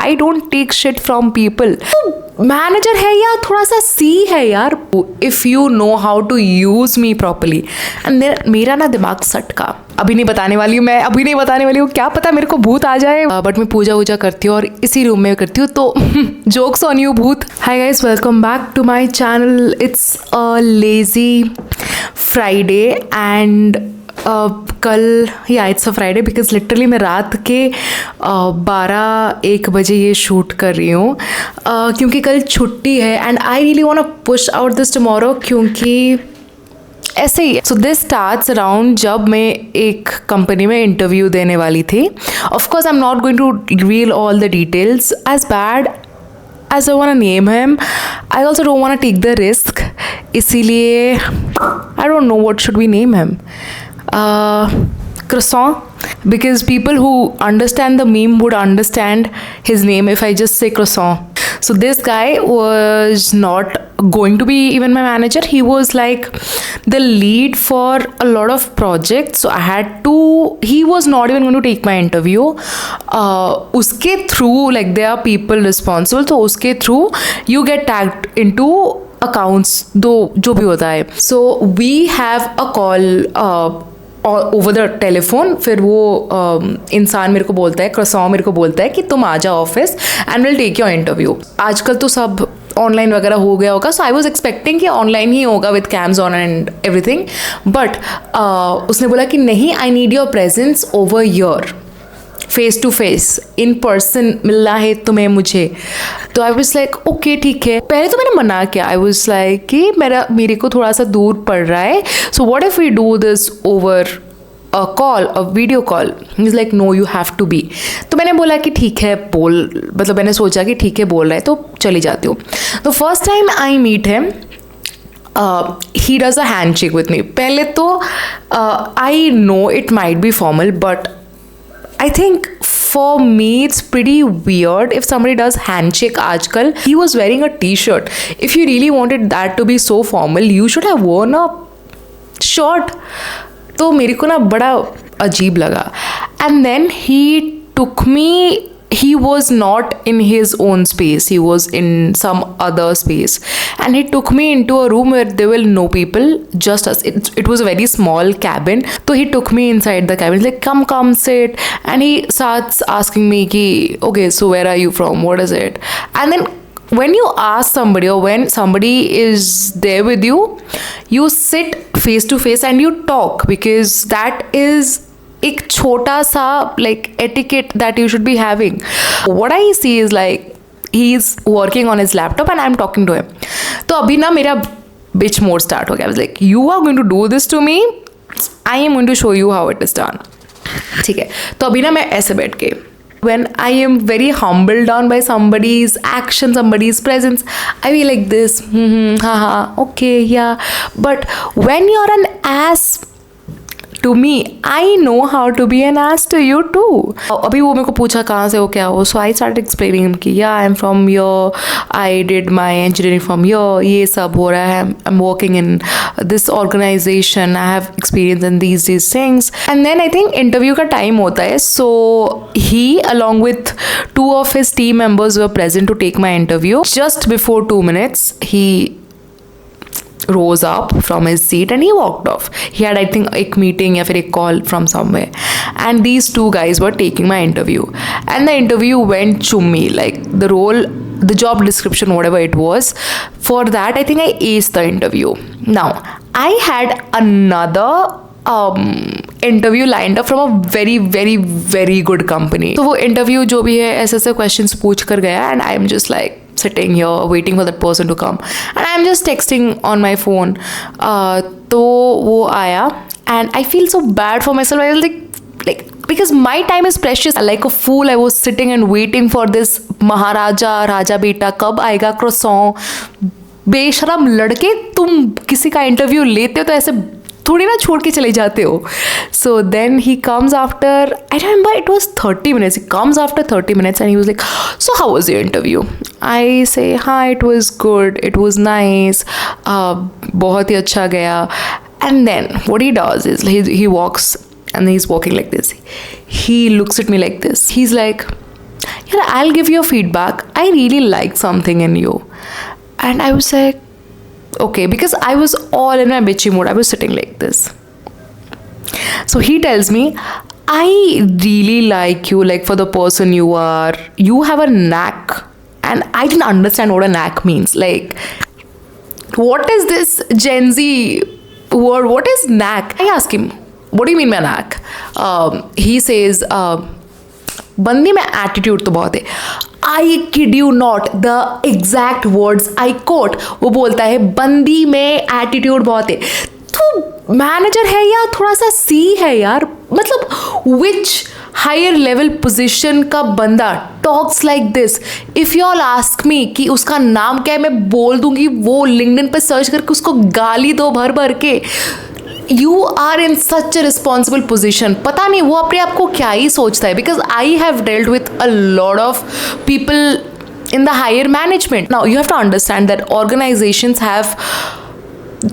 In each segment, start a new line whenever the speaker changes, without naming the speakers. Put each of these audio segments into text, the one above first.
I don't take shit from people. Manager है या थोड़ा सा सी है यार. If you know how to use me properly. And मेरा ना दिमाग सटका. अभी नहीं बताने वाली हूँ, क्या पता मेरे को भूत आ जाए. बट मैं पूजा वूजा करती हूँ और इसी रूम में करती हूँ, तो जोक्स ऑन यू भूत. Hi guys, welcome back to my channel. It's a lazy Friday and कल it's a Friday because literally मैं रात के 12-1 बजे ये शूट कर रही हूँ क्योंकि कल छुट्टी है. And I really want to push out this tomorrow क्योंकि ऐसे ही. सो दिस स्टार्ट्स अराउंड जब मैं एक कंपनी में इंटरव्यू देने वाली थी. Of course I am not going to reveal all the details as bad as I want to name him. I also don't want to take the risk. इसीलिए I don't know what should we name him. Croissant, because people who understand the meme would understand his name if I just say Croissant. So this guy was not going to be even my manager. He was like the lead for a lot of projects. So I had to, he was not even going to take my interview. Uske through, like there are people responsible. So uske through you get tagged into accounts, जो भी होता है. So we have a call over the telephone. फिर वो इंसान मेरे को बोलता है, क्रॉसॉ मेरे को बोलता है कि तुम आ जाओ office and will take your interview. आजकल तो सब ऑनलाइन वगैरह हो गया होगा. सो आई वॉज एक्सपेक्टिंग कि ऑनलाइन ही होगा with cams on and everything. But उसने बोला कि नहीं, I need your presence over your face to face, in person मिलना है तुम्हें मुझे. तो आई वॉज लाइक ओके ठीक है. पहले तो मैंने मना किया. आई वॉज लाइक कि मेरे को थोड़ा सा दूर पड़ रहा है. So what if we do this over a call, a video call. He is like no, you have to be. तो मैंने बोला कि ठीक है बोल, मतलब मैंने सोचा कि ठीक है बोल रहा है तो चली जाती हूँ. तो first time I meet him, he does a handshake with me. पहले तो I know it might be formal, but I think for me it's pretty weird if somebody does handshake आजकल. He was wearing a t-shirt. If you really wanted that to be so formal, you should have worn a shirt. तो मेरे को ना बड़ा अजीब लगा. And then he took me, he was not in his own space, he was in some other space, and he took me into a room where there were no people, just us. It was a very small cabin. So he took me inside the cabin. He's like, come sit. And he starts asking me ki, okay, so where are you from, what is it? And then when you ask somebody or when somebody is there with you, you sit face to face and you talk, because that is एक छोटा सा like etiquette that you should be having. What I see is like he's working on his laptop and I'm talking to him. तो अभी ना मेरा bitch mode start हो गया. I was like, you are going to do this to me, I am going to show you how it is done. ठीक है. तो अभी ना मैं ऐसे बैठ के, when I am very humbled down by somebody's action, somebody's presence, I be like this, haha, okay, yeah. But when you're an ass to me, I know how to be an ass to you too. अभी वो मेरे को पूछा कहाँ से हो, क्या हो. So I started explaining him कि yeah, I'm from here, I did my engineering from here, ये सब हो रहा है, I'm working in this organization, I have experience in these things. And then I think interview का time होता है. So he along with 2 of his team members were present to take my interview. Just before 2 minutes, he rose up from his seat and he walked off. He had, I think, एक meeting या फिर एक call from somewhere, and these 2 guys were taking my interview, and the interview went chummy, like the role, the job description, whatever it was. For that, I think I aced the interview. Now I had another interview lined up from a very very very good company. तो वो interview जो भी है ऐसे questions पूछ कर गया, and I'm just like sitting here waiting for that person to come, and I'm just texting on my phone. तो वो आया and I feel so bad for myself. I was like because my time is precious. Like a fool, I was sitting and waiting for this राजा बेटा कब आएगा croissant. बेशरम लड़के, तुम किसी का इंटरव्यू लेते हो तो ऐसे थोड़ी ना छोड़ के चले जाते हो. So then he comes after, I remember it was 30 minutes. He comes after 30 minutes and he was like, so how was your interview? I say, hi, it was good. It was nice. बहुत ही अच्छा गया. And then what he does is he walks and he's walking like this. He looks at me like this. He's like, yeah, I'll give you a feedback. I really like something in you. And I was like, okay, because I was all in my bitchy mood. I was sitting like this. So he tells me, I really like you, like for the person you are. You have a knack. And I didn't understand what a knack means. Like, what is this Gen Z word? What is knack? I ask him, what do you mean by knack? He says, बंदी में attitude तो बहुत है. I kid you not, the exact words I quote. वो बोलता है बंदी में एटीट्यूड बहुत है. तो मैनेजर है या थोड़ा सा सी है यार. मतलब विच हायर लेवल पोजिशन का बंदा talks like this. If you all ask me कि उसका नाम क्या है, मैं बोल दूंगी वो लिंक्डइन पे सर्च करके उसको गाली दो भर भर के. You are in such a responsible position. पता नहीं वो अपने आप को क्या ही सोचता है. Because I have dealt with a lot of people in the higher management. Now you have to understand that organisations have,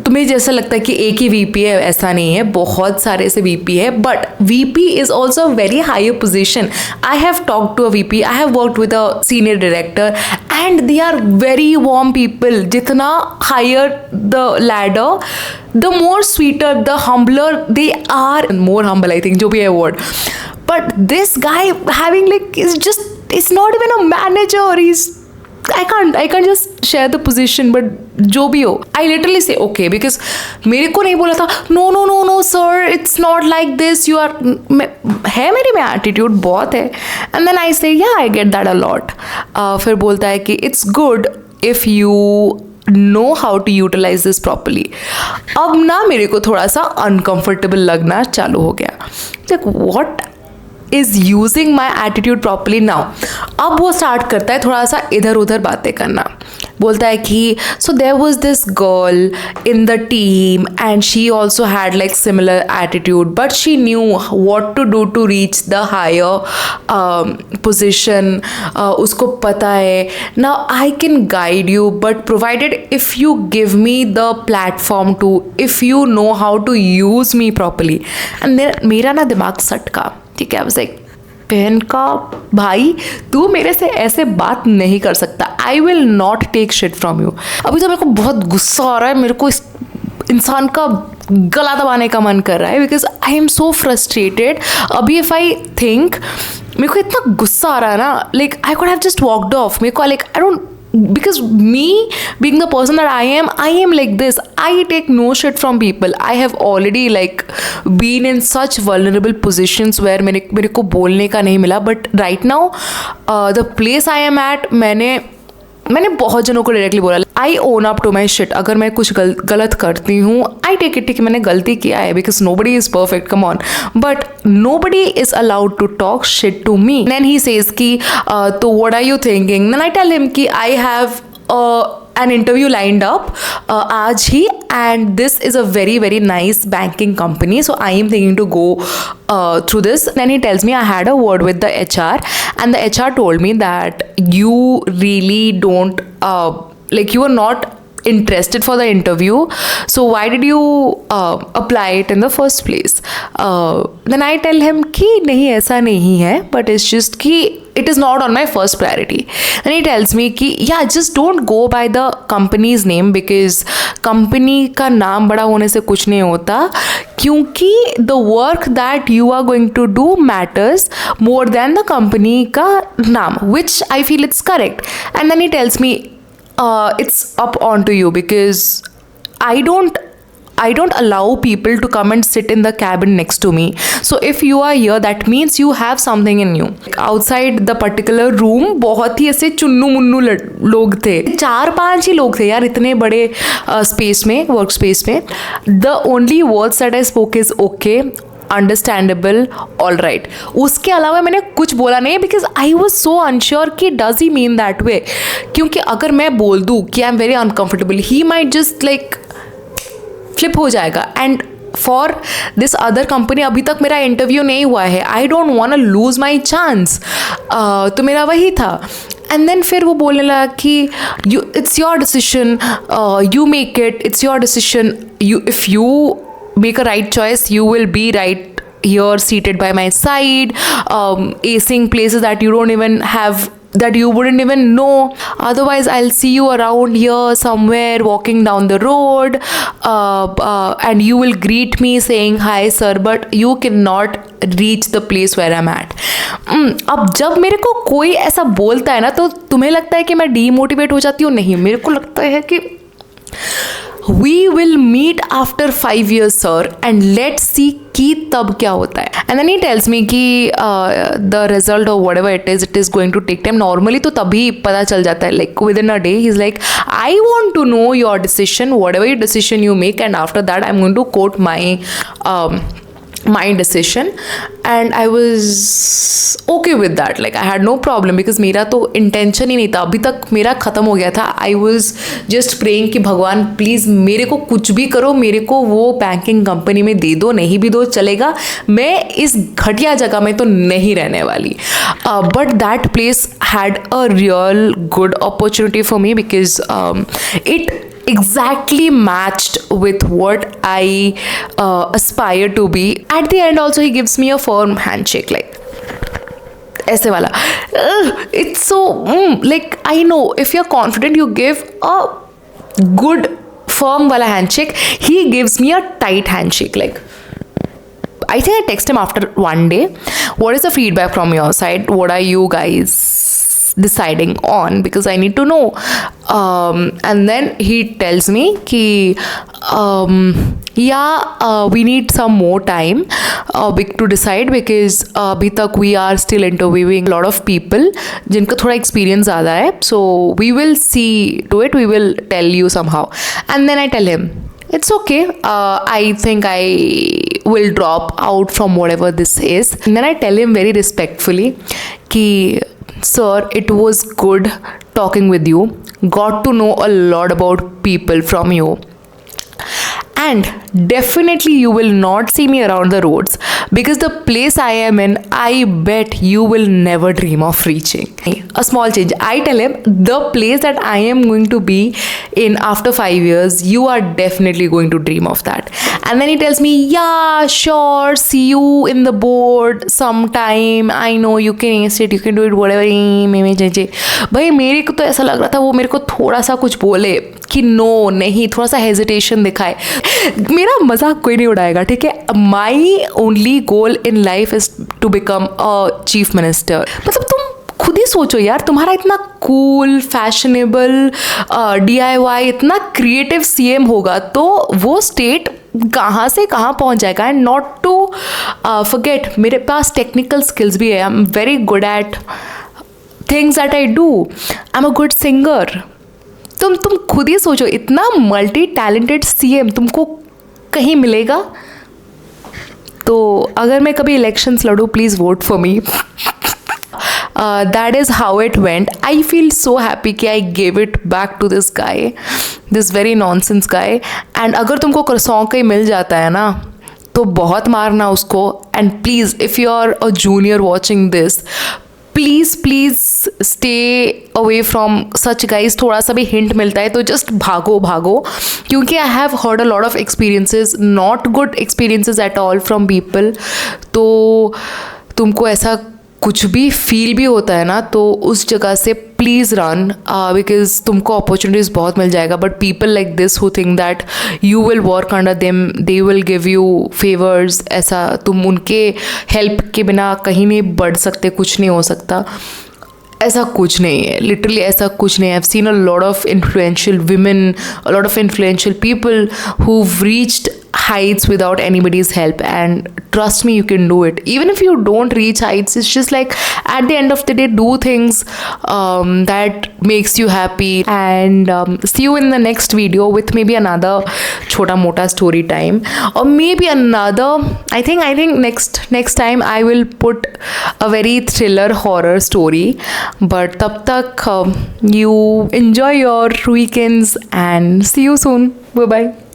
तुम्हें जैसा लगता है कि एक ही वीपी है, ऐसा नहीं है. बहुत सारे ऐसे वीपी है. But VP is also very higher position. I have talk to a VP, I have worked with a senior director and they are very warm people. जितना higher the ladder, the more sweeter, the humbler they are. More humble, I think, जो भी है word. But this guy having like is just, it's not even a manager. He's, I can't just share the position, but जो भी हो, I literally say okay, because मेरे को नहीं बोला था no sir, it's not like this, you are, है मेरे में attitude बहुत है. And then I say yeah, I get that a lot. फिर बोलता है कि it's good if you know how to utilize this properly. अब ना मेरे को थोड़ा सा uncomfortable लगना चालू हो गया. Like what is using my attitude properly now? अब वो स्टार्ट करता है थोड़ा सा इधर उधर बातें करना. बोलता है कि so there was this girl in the team and she also had like similar attitude, but she knew what to do to reach the higher position. उसको पता है. Now I can guide you, but provided if you give me the platform to, if you know how to use me properly. And मेरा ना दिमाग सटका. ठीक है, I was like, बहन का भाई, तू मेरे से ऐसे बात नहीं कर सकता. I will not take shit from you. अभी तो मेरे को बहुत गुस्सा आ रहा है. मेरे को इस इंसान का गला दबाने का मन कर रहा है. Because I am so frustrated. अभी इफ आई थिंक, मेरे को इतना गुस्सा आ रहा है ना. Like I could have just walked off. मेरे को like I don't, because me being the person that I am like this. I take no shit from people. I have already like been in such vulnerable positions where मेरे को बोलने का नहीं मिला. But right now the place I am at, मैंने बहुत जनों को डायरेक्टली बोला, I own up to my shit. अगर मैं कुछ गलत करती हूँ, आई टेक इट, ठीक है मैंने गलती किया है. Because nobody is perfect, come on, but nobody is allowed to talk shit to me. Then he says कि तो what are you thinking. Then I tell him कि I have an interview lined up आज ही, and this is a very very nice banking company, so I am thinking to go through this. Then he tells me I had a word with the HR, and the HR told me that you really don't like, you are not interested for the interview, so why did you apply it in the first place. Then I tell him कि नहीं ऐसा नहीं है, but it's just कि it is not on my first priority. Then he tells me कि yeah, just don't go by the company's name, because company का नाम बड़ा होने से कुछ नहीं होता, क्योंकि the work that you are going to do matters more than the company का नाम, which I feel it's correct. And then he tells me it's up onto you, because I don't allow people to come and sit in the cabin next to me. So if you are here, that means you have something in you. Outside the particular room बहुत ही ऐसे चुन्नू मुन्नू लोग थे. 4-5 ही लोग थे यार इतने बड़े space में, वर्क स्पेस में. The only words that I spoke is okay, understandable, all right. उसके अलावा मैंने कुछ बोला नहीं, because I was so unsure कि does he mean that way. क्योंकि अगर मैं बोल दूँ कि I am very uncomfortable, he might just like flip हो जाएगा. And for this other company अभी तक मेरा इंटरव्यू नहीं हुआ है. I don't want to lose my chance. तो मेरा वही था. एंड देन फिर वो बोलने लगा कि you, it's your decision, you make it, it's your decision, you, if you make a right choice, you will be right here seated by my side, acing places that you don't even have, that you wouldn't even know. Otherwise, I'll see you around here somewhere walking down the road, and you will greet me saying hi sir, but you cannot reach the place where I'm at. अब जब मेरे को कोई ऐसा बोलता है ना, तो तुम्हें लगता है कि मैं डीमोटिवेट हो जाती हूँ? नहीं, मेरे को लगता है कि we will meet after 5 years sir, and let's see कि तब क्या होता है. And then he tells me कि the result or whatever it is going to take time. Normally तो तभी पता चल जाता है, like within a day. He's like, I want to know your decision, whatever decision you make, and after that I'm going to quote my decision. And I was okay with that. Like I had no problem, because मेरा तो intention ही नहीं था, अभी तक मेरा ख़त्म हो गया था. I was just praying कि भगवान प्लीज़ मेरे को कुछ भी करो, मेरे को वो बैंकिंग कंपनी में दे दो, नहीं भी दो चलेगा, मैं इस घटिया जगह में तो नहीं रहने वाली. But that place had a real good opportunity for me, because it exactly matched with what I aspire to be. At the end also he gives me a firm handshake, like ऐसे वाला. It's so like, I know if you're confident you give a good firm वाला handshake. He gives me a tight handshake. Like I think I text him after one day, what is the feedback from your side, what are you guys deciding on, because I need to know. And then he tells me कि we need some more time to decide, because अभी तक we are still interviewing a lot of people जिनका थोड़ा experience ज़्यादा है. So we will see to it, we will tell you somehow. And then I tell him, it's okay, I think I will drop out from whatever this is. And then I tell him very respectfully कि sir, it was good talking with you, got to know a lot about people from you, and definitely you will not see me around the roads, because the place I am in, I bet you will never dream of reaching. A small change. I tell him the place that I am going to be in after 5 years, you are definitely going to dream of that. And then he tells me, yeah, sure, see you in the board sometime, I know you can ace it, you can do it, whatever. भाई मेरे को तो ऐसा लग रहा था वो मेरे को थोड़ा सा कुछ बोले कि नो नहीं, थोड़ा सा हेजिटेशन दिखाए. मेरा मजाक कोई नहीं उड़ाएगा, ठीक है. My only goal in life is to become a chief minister. मतलब तुम खुद ही सोचो यार, तुम्हारा इतना कूल फैशनेबल DIY इतना क्रिएटिव CM होगा तो वो स्टेट कहाँ से कहाँ पहुँच जाएगा. एंड नॉट टू फॉरगेट, मेरे पास टेक्निकल स्किल्स भी है. आई am very good at things that I do. I am a good singer. तुम खुद ही सोचो, इतना मल्टी टैलेंटेड CM तुमको कहीं मिलेगा? तो अगर मैं कभी इलेक्शंस लड़ूँ, please vote for me. That is how it went. I feel so happy कि I gave it back to this guy, this very nonsense guy. And अगर तुमको croissant कहीं मिल जाता है ना, तो बहुत मारना उसको. And please, if you are a junior watching this, please stay away from such guys. थोड़ा सा भी hint मिलता है तो just भागो, क्योंकि I have heard a lot of experiences, not good experiences at all from people. तो तुमको ऐसा कुछ भी फील भी होता है ना, तो उस जगह से प्लीज़ रन, बिकॉज तुमको अपॉर्चुनिटीज़ बहुत मिल जाएगा. But people like this who think that you will work under them, they will give you favours, ऐसा तुम उनके हेल्प के बिना कहीं नहीं बढ़ सकते, कुछ नहीं हो सकता. ऐसा कुछ नहीं है, लिटरली ऐसा कुछ नहीं है. I've seen a lot of influential women, a lot of influential people who've reached heights without anybody's help, and trust me, you can do it. Even if you don't reach heights, it's just like at the end of the day, do things that makes you happy. And see you in the next video with maybe another chota mota story time, or maybe another, I think next time I will put a very thriller horror story. But tab tak you enjoy your weekends and see you soon. Bye bye.